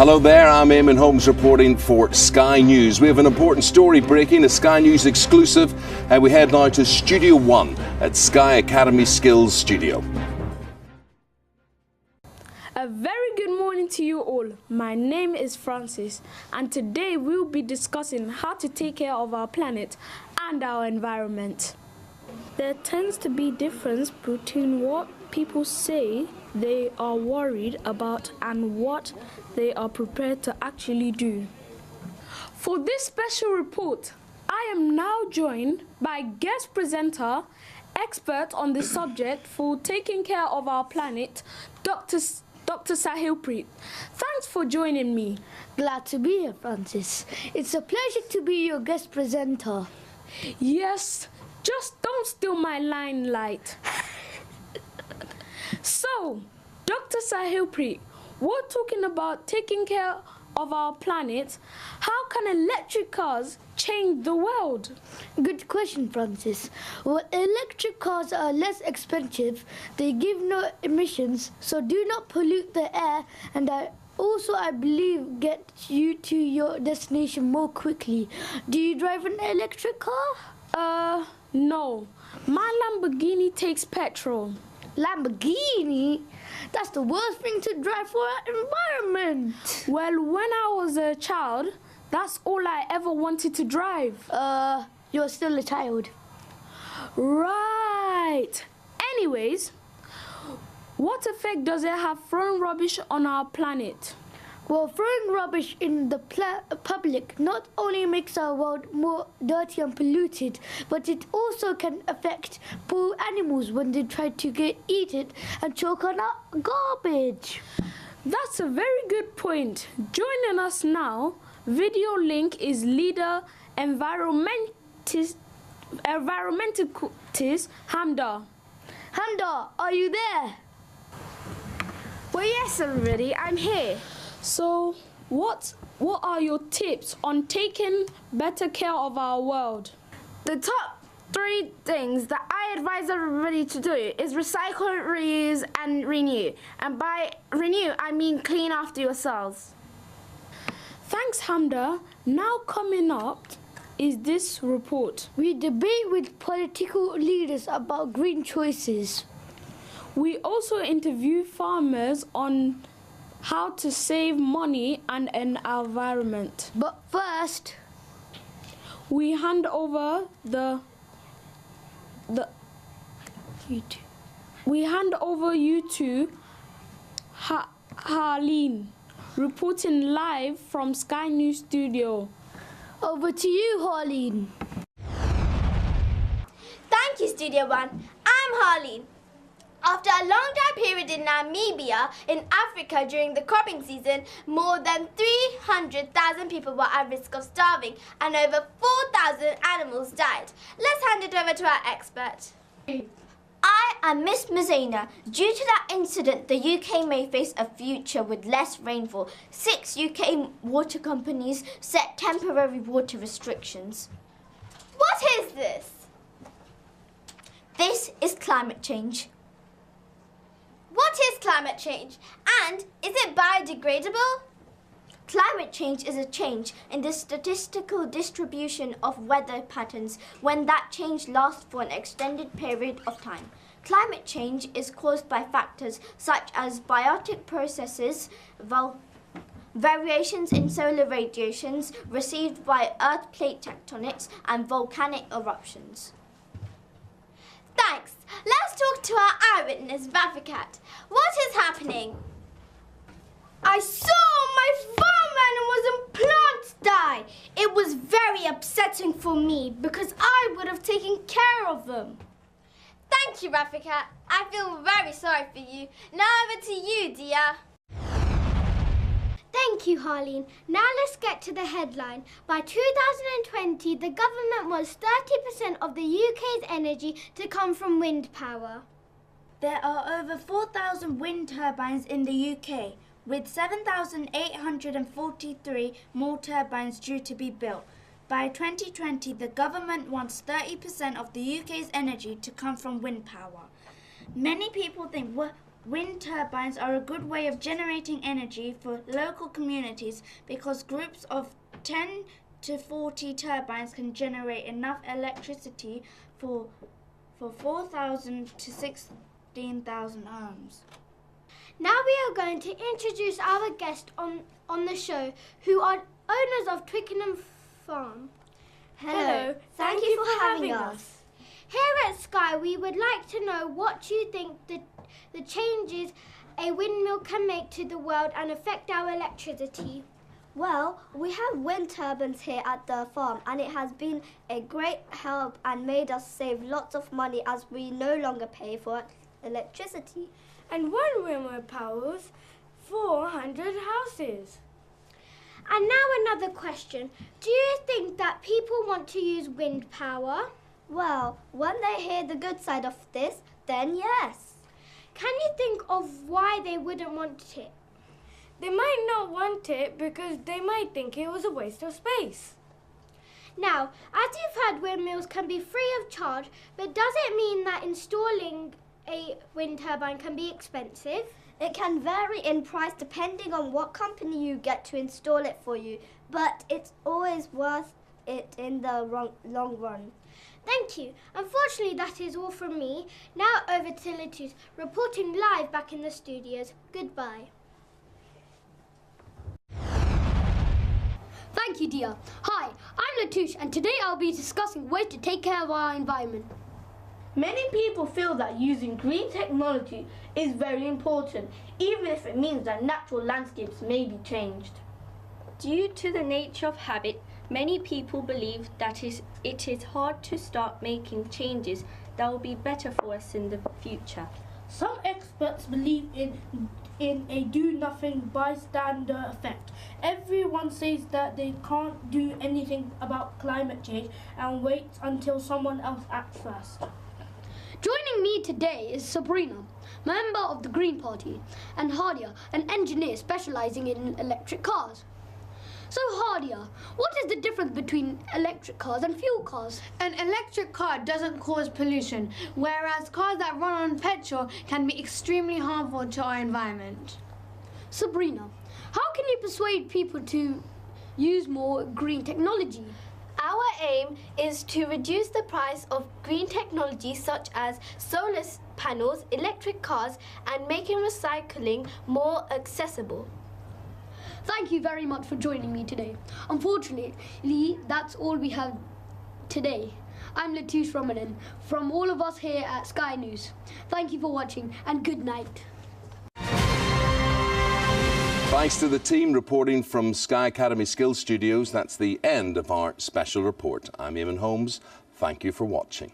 Hello there, I'm Eamon Holmes reporting for Sky News. We have an important story breaking, a Sky News exclusive, and we head now to Studio 1 at Sky Academy Skills Studio. A very good morning to you all. My name is Francis, and today we'll be discussing how to take care of our planet and our environment. There tends to be difference between what people say they are worried about and what they are prepared to actually do. For this special report, I am now joined by guest presenter, expert on the subject for taking care of our planet, Dr. Sahilpreet. Thanks for joining me. Glad to be here, Francis. It's a pleasure to be your guest presenter. Yes, just don't steal my limelight. So, Dr. Sahilpreet, we're talking about taking care of our planet. How can electric cars change the world? Good question, Francis. Well, electric cars are less expensive, they give no emissions, so do not pollute the air, and I believe get you to your destination more quickly. Do you drive an electric car? No. My Lamborghini takes petrol. Lamborghini? That's the worst thing to drive for our environment. Well, when I was a child, that's all I ever wanted to drive. You're still a child. Right. Anyways, what effect does it have throwing rubbish on our planet? Well, throwing rubbish in the public not only makes our world more dirty and polluted, but it also can affect poor animals when they try to eat it and choke on our garbage. That's a very good point. Joining us now, video link is leader environmentalist Hamda. Hamda, are you there? Well, yes, everybody, I'm here. So, what are your tips on taking better care of our world? The top 3 things that I advise everybody to do is recycle, reuse, and renew. And by renew, I mean clean after yourselves. Thanks, Hamda. Now coming up is this report. We debate with political leaders about green choices. We also interview farmers on how to save money and an environment. But first, we hand over you to Harleen, reporting live from Sky News Studio. Over to you, Harleen. Thank you, Studio 1. I'm Harleen. After a long dry period in Namibia, in Africa during the cropping season, more than 300,000 people were at risk of starving and over 4,000 animals died. Let's hand it over to our expert. I am Miss Mazaina. Due to that incident, the UK may face a future with less rainfall. 6 UK water companies set temporary water restrictions. What is this? This is climate change. What is climate change? And is it biodegradable? Climate change is a change in the statistical distribution of weather patterns when that change lasts for an extended period of time. Climate change is caused by factors such as biotic processes, variations in solar radiations received by earth plate tectonics, and volcanic eruptions. Thanks. Let's talk to our eyewitness, Ravikat. What is happening? I saw my farm animals and plants die. It was very upsetting for me because I would have taken care of them. Thank you, Ravikat. I feel very sorry for you. Now over to you, dear. Thank you, Harleen. Now let's get to the headline. By 2020, the government wants 30% of the UK's energy to come from wind power. There are over 4,000 wind turbines in the UK, with 7,843 more turbines due to be built. By 2020, the government wants 30% of the UK's energy to come from wind power. Many people think, Wind turbines are a good way of generating energy for local communities because groups of 10 to 40 turbines can generate enough electricity for 4,000 to 16,000 homes. Now we are going to introduce our guest on the show, who are owners of Twickenham Farm. Hello. Thank you for having us. Here at Sky, we would like to know what you think the changes a windmill can make to the world and affect our electricity. Well, we have wind turbines here at the farm and it has been a great help and made us save lots of money as we no longer pay for electricity. And one windmill powers 400 houses. And now another question. Do you think that people want to use wind power? Well, when they hear the good side of this, then yes. Can you think of why they wouldn't want it? They might not want it because they might think it was a waste of space. Now, as you've heard, windmills can be free of charge, but does it mean that installing a wind turbine can be expensive? It can vary in price depending on what company you get to install it for you, but it's always worth it in the long run. Thank you. Unfortunately, that is all from me. Now over to Latouche, reporting live back in the studios. Goodbye. Thank you, Dia. Hi, I'm Latouche, and today I'll be discussing ways to take care of our environment. Many people feel that using green technology is very important, even if it means that natural landscapes may be changed. Due to the nature of habit, many people believe that it is hard to start making changes that will be better for us in the future. Some experts believe in a do-nothing bystander effect. Everyone says that they can't do anything about climate change and waits until someone else acts first. Joining me today is Sabrina, member of the Green Party, and Hadia, an engineer specializing in electric cars. So Hadia, what is the difference between electric cars and fuel cars? An electric car doesn't cause pollution, whereas cars that run on petrol can be extremely harmful to our environment. Sabrina, how can you persuade people to use more green technology? Our aim is to reduce the price of green technology such as solar panels, electric cars, and making recycling more accessible. Thank you very much for joining me today. Unfortunately, that's all we have today. I'm Latouche Ramadan from all of us here at Sky News. Thank you for watching and good night. Thanks to the team reporting from Sky Academy Skills Studios. That's the end of our special report. I'm Eamon Holmes. Thank you for watching.